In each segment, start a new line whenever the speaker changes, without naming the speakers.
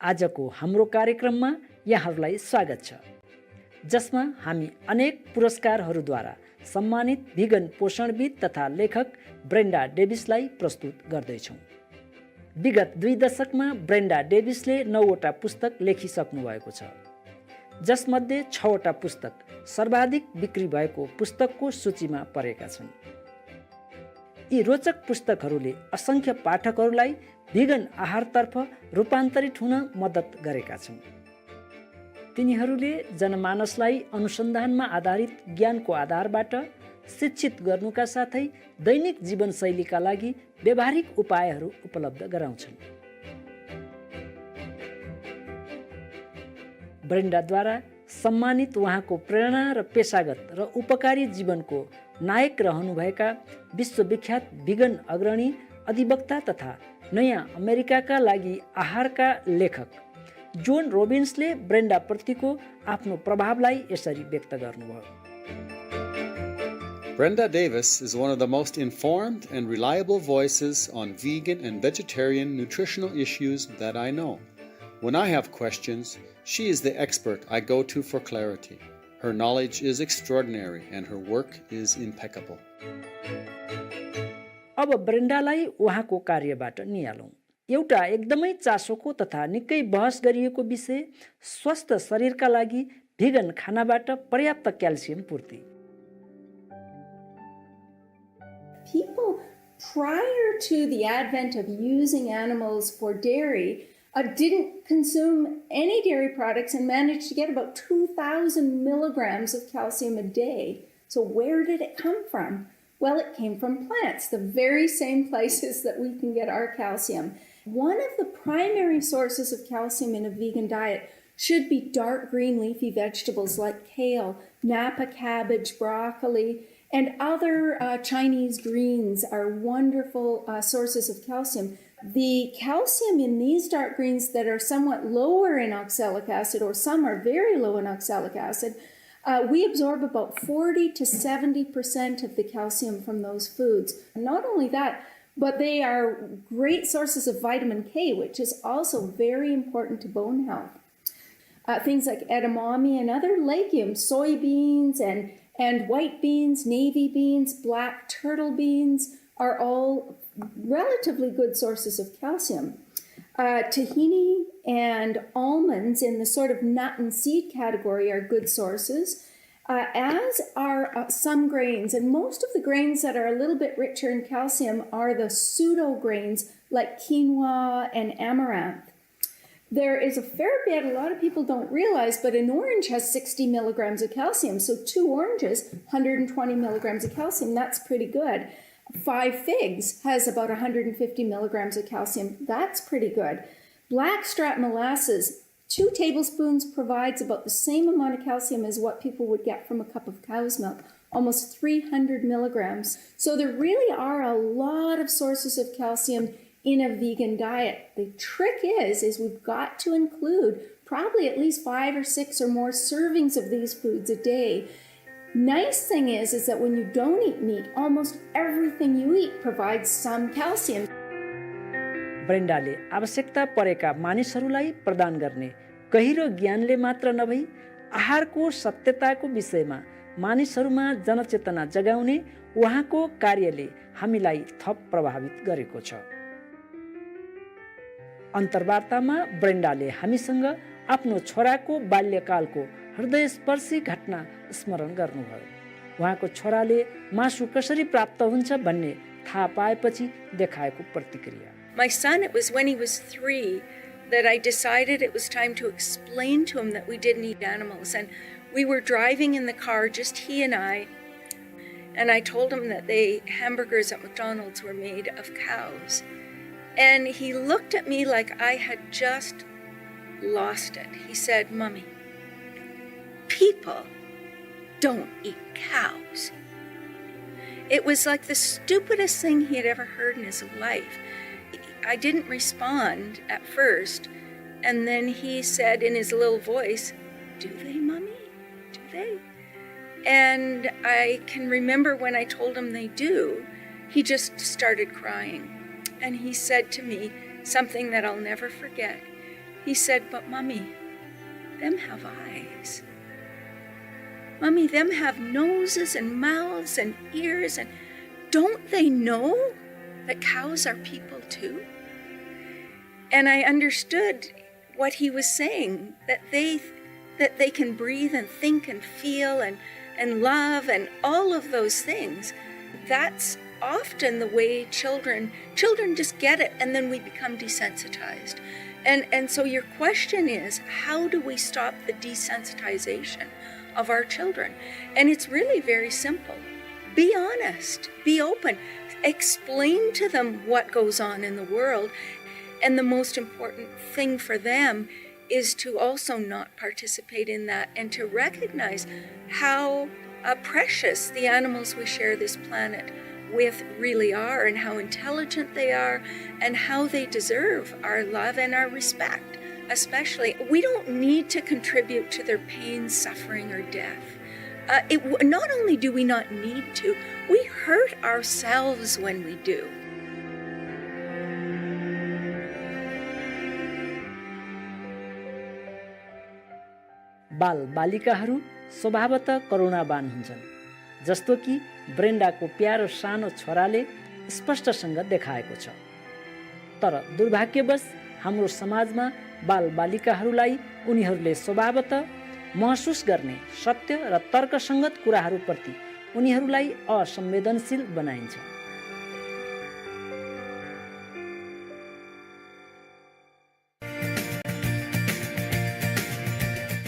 आजको हाम्रो कार्यक्रममा यहाँहरूलाई स्वागत छ, जसमा हामी अनेक पुरस्कारहरूद्वारा सम्मानित भिगन पोषणविद तथा लेखक ब्रेन्डा डेभिसलाई प्रस्तुत गर्दैछौँ। विगत 2 दशकमा ब्रेन्डा डेभिसले 9वटा पुस्तक लेखिसक्नु भएको छ, जसमध्ये 6वटा पुस्तक सर्वाधिक बिक्री भएको पुस्तकको सूचीमा परेका छन्। यी रोचक पुस्तकहरूले असङ्ख्य पाठकहरूलाई भिगन आहारतर्फ रूपान्तरित हुन मद्दत गरेका छन्। तिनीहरूले जनमानसलाई अनुसन्धानमा आधारित ज्ञानको आधारबाट शिक्षित गर्नुका साथै दैनिक जीवनशैलीका लागि व्यावहारिक उपायहरू उपलब्ध गराउँछन्। ब्रेन्डाद्वारा सम्मानित उहाँको प्रेरणा र पेशागत र उपकारी जीवनको नायक रहनुभएका विश्वविख्यात भिगन अग्रणी, अधिवक्ता तथा नयाँ अमेरिकाका लागि आहारका लेखक जोन रोबिन्सले ब्रेन्डाप्रतिको आफ्नो प्रभावलाई यसरी व्यक्त गर्नुभयो।
Brenda Davis is one of the most informed and reliable voices on vegan and vegetarian nutritional issues that I know. When I have questions, she is the expert I go to for clarity. Her knowledge is extraordinary and her work is impeccable.
अब ब्रेन्डालाई उहाँको कार्यबाट निहालौँ। एउटा एकदमै चासोको तथा निकै बहस गरिएको विषय स्वस्थ शरीरका लागि भिगन खानाबाट पर्याप्त क्याल्सियम पूर्ति।
People prior to the advent of using animals for dairy didn't consume any dairy products and managed to get about 2,000 milligrams of calcium a day. So where did it come from? Well, it came from plants, the very same places that we can get our calcium. One of the primary sources of calcium in a vegan diet should be dark green leafy vegetables like kale, napa cabbage, broccoli, and other Chinese greens are wonderful sources of calcium. The calcium in these dark greens that are somewhat lower in oxalic acid, or some are very low in oxalic acid, we absorb about 40 to 70% of the calcium from those foods. Not only that, but they are great sources of vitamin K, which is also very important to bone health. Things like edamame and other legumes, soybeans and white beans, navy beans, black turtle beans are all relatively good sources of calcium. Tahini and almonds in the sort of nut and seed category are good sources, as are some grains. And most of the grains that are a little bit richer in calcium are the pseudo grains like quinoa and amaranth. There is a fair bit, a lot of people don't realize, but an orange has 60 milligrams of calcium. So 2 oranges, 120 milligrams of calcium, that's pretty good. 5 figs has about 150 milligrams of calcium. That's pretty good. Blackstrap molasses, 2 tablespoons provides about the same amount of calcium as what people would get from a cup of cow's milk, almost 300 milligrams. So there really are a lot of sources of calcium in a vegan diet. The trick is we've got to include probably at least 5 or 6 or more servings of these foods a day. Nice thing is that when you don't eat meat, almost everything you eat provides some calcium.
ब्रेन्डाले आवश्यकता परेका मानिसहरूलाई प्रदान गर्ने गहिरो ज्ञानले मात्र नभई आहारको सत्यताको विषयमा मानिसहरूमा जनचेतना जगाउने उहाँको कार्यले हामीलाई थप प्रभावित गरेको छ। अन्तर्वार्तामा ब्रेन्डाले हामीसँग आफ्नो छोराको बाल्यकालको हृदयस्पर्शी घटना स्मरण गर्नुभयो। उहाँको छोराले मासु कसरी प्राप्त हुन्छ भन्ने थाहा पाएपछि देखाएको प्रतिक्रिया।
My son, it was when he was 3 that I decided it was time to explain to him that we didn't eat animals. And we were driving in the car, just he and I told him that the hamburgers at McDonald's were made of cows. And he looked at me like I had just lost it. He said, "Mommy, people don't eat cows." It was like the stupidest thing he had ever heard in his life. I didn't respond at first, and then he said in his little voice, "Do they, Mommy? Do they?" And I can remember when I told him they do, he just started crying. And he said to me something that I'll never forget. he said, "But Mommy, them have eyes. Mommy, them have noses and mouths and ears, and don't they know that cows are people too?" And I understood what he was saying, that they can breathe and think and feel and love and all of those things. That's often the way children just get it, and then we become desensitized. And so your question is, how do we stop the desensitization of our children? And it's really very simple. Be honest, be open, explain to them what goes on in the world. And the most important thing for them is to also not participate in that, and to recognize how precious the animals we share this planet with really are, and how intelligent they are, and how they deserve our love and our respect. Especially, we don't need to contribute to their pain, suffering, or death. Not only do we not need to, we hurt ourselves when we do.
बाल बालिकाहरू स्वभावतः करुणावान हुन्छन्, जस्तो कि ब्रेन्डाको प्यारो सानो छोराले स्पष्टसँग देखाएको छ। तर दुर्भाग्यवश हाम्रो समाजमा बाल बालिकाहरूलाई उनीहरूले स्वभावतः महसुस गर्ने सत्य र तर्कसङ्गत कुराहरूप्रति उनीहरूलाई असंवेदनशील बनाइन्छ।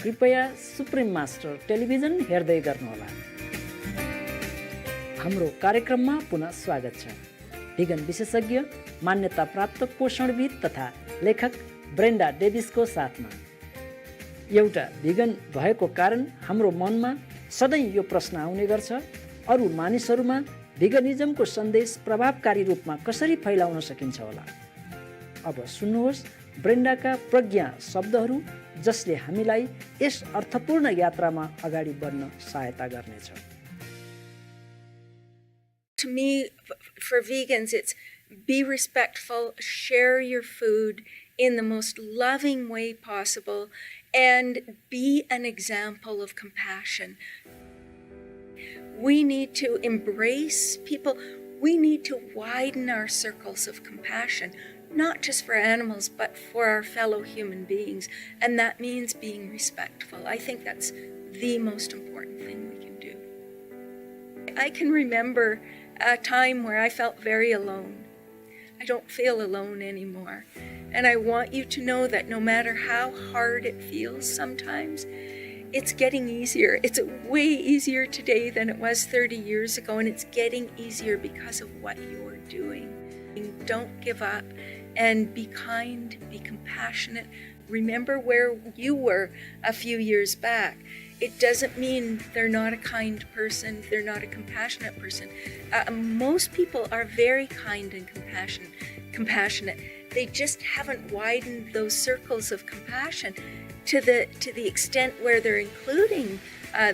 कृपया सुप्रिम मास्टर टेलिभिजन हेर्दै गर्नुहोला। हाम्रो कार्यक्रममा पुनः स्वागत छ। भिगन विशेषज्ञ, मान्यता प्राप्त पोषणविद तथा लेखक ब्रेन्डा डेभिसको साथमा। एउटा भिगन भएको कारण हाम्रो मनमा सधैँ यो प्रश्न आउने गर्छ, अरू मानिसहरूमा भिगनिजमको सन्देश प्रभावकारी रूपमा कसरी फैलाउन सकिन्छ होला। अब सुन्नुहोस् ब्रेन्डाका प्रज्ञा शब्दहरू, जसले हामीलाई यस अर्थपूर्ण यात्रामा अगाडि बढ्न सहायता गर्नेछ।
To me, for vegans, it's be respectful, share your food in the most loving way possible, and be an example of compassion. We need to embrace people. We need to widen our circles of compassion, not just for animals, but for our fellow human beings. And that means being respectful. I think that's the most important thing we can do. I can remember a time where I felt very alone. I don't feel alone anymore. And I want you to know that no matter how hard it feels sometimes, it's getting easier. It's way easier today than it was 30 years ago, and it's getting easier because of what you're doing. Don't give up, and be kind, be compassionate. Remember where you were a few years back. It doesn't mean they're not a kind person, they're not a compassionate person. Most people are very kind and compassionate. They just haven't widened those circles of compassion to the extent where they're including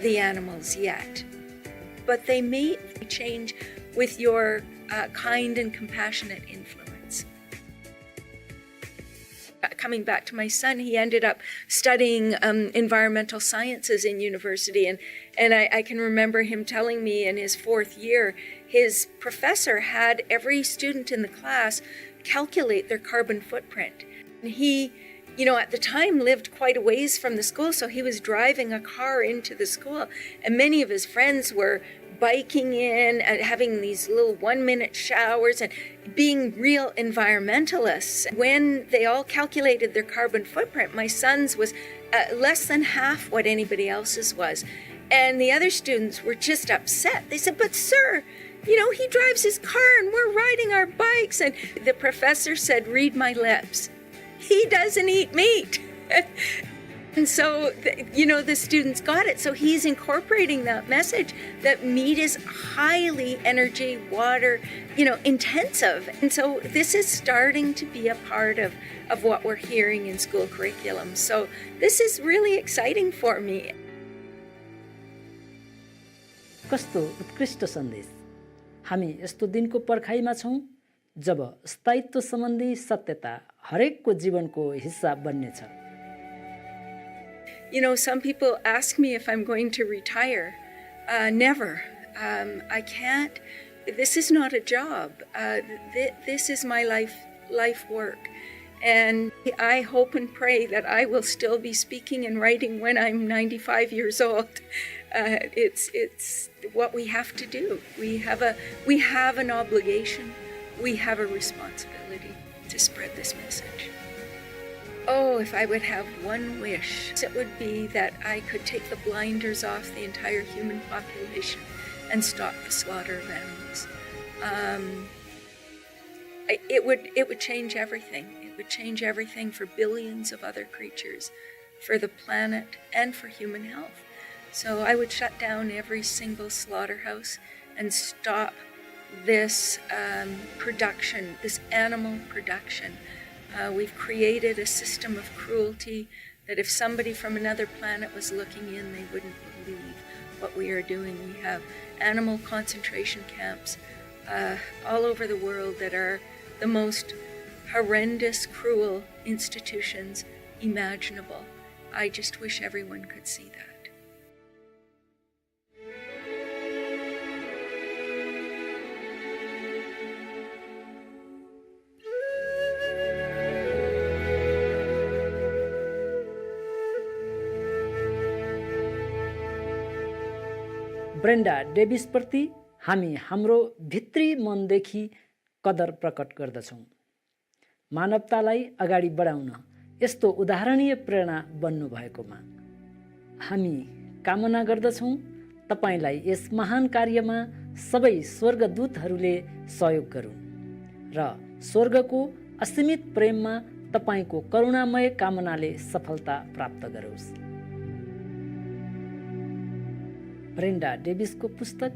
the animals yet. But they may change with your kind and compassionate influence. Coming back to my son, he ended up studying environmental sciences in university, and I can remember him telling me in his 4th year, his professor had every student in the class calculate their carbon footprint. And he, at the time lived quite a ways from the school, so he was driving a car into the school, and many of his friends were biking in and having these little 1-minute showers and being real environmentalists. When they all calculated their carbon footprint, my son's was less than half what anybody else's was. And the other students were just upset. They said, "But sir, he drives his car and we're riding our bikes." And the professor said, "Read my lips. He doesn't eat meat." And so, the students got it. So he's incorporating that message that meat is highly energy, water, intensive. And so this is starting to be a part of what we're hearing in school curriculum. So this is really exciting for me.
कस्तो उत्कृष्ट सन्देश। हामी यस्तो दिनको पर्खाइमा छौँ जब स्थायित्व सम्बन्धी सत्यता हरेकको जीवनको हिस्सा बन्नेछ।
You know, some people ask me if I'm going to retire. Never. I can't. This is not a job. This is my life work. And I hope and pray that I will still be speaking and writing when I'm 95 years old. It's what we have to do. We have an obligation. We have a responsibility to spread this message. Oh, if I would have one wish, it would be that I could take the blinders off the entire human population and stop the slaughter of animals. It would change everything. It would change everything for billions of other creatures, for the planet, and for human health. So I would shut down every single slaughterhouse and stop this production, this animal production. We've created a system of cruelty that if somebody from another planet was looking in, they wouldn't believe what we are doing. We have animal concentration camps all over the world that are the most horrendous, cruel institutions imaginable. I just wish everyone could see that.
Brenda डेभिसप्रति हामी हाम्रो भित्री मनदेखि कदर प्रकट गर्दछौँ। मानवतालाई अगाडि बढाउन यस्तो उदाहरणीय प्रेरणा बन्नु भएकोमा हामी कामना गर्दछौँ तपाईलाई यस महान कार्यमा सबै स्वर्गदूतहरूले सहयोग गरून् र स्वर्गको असीमित प्रेममा तपाईको करुणामय कामनाले सफलता प्राप्त गरोस्। ब्रेन्डा डेभिसको पुस्तक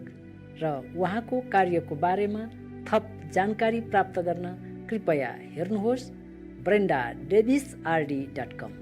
र उहाँको कार्यको बारेमा थप जानकारी प्राप्त गर्न कृपया हेर्नुहोस् brendadevisrd.com।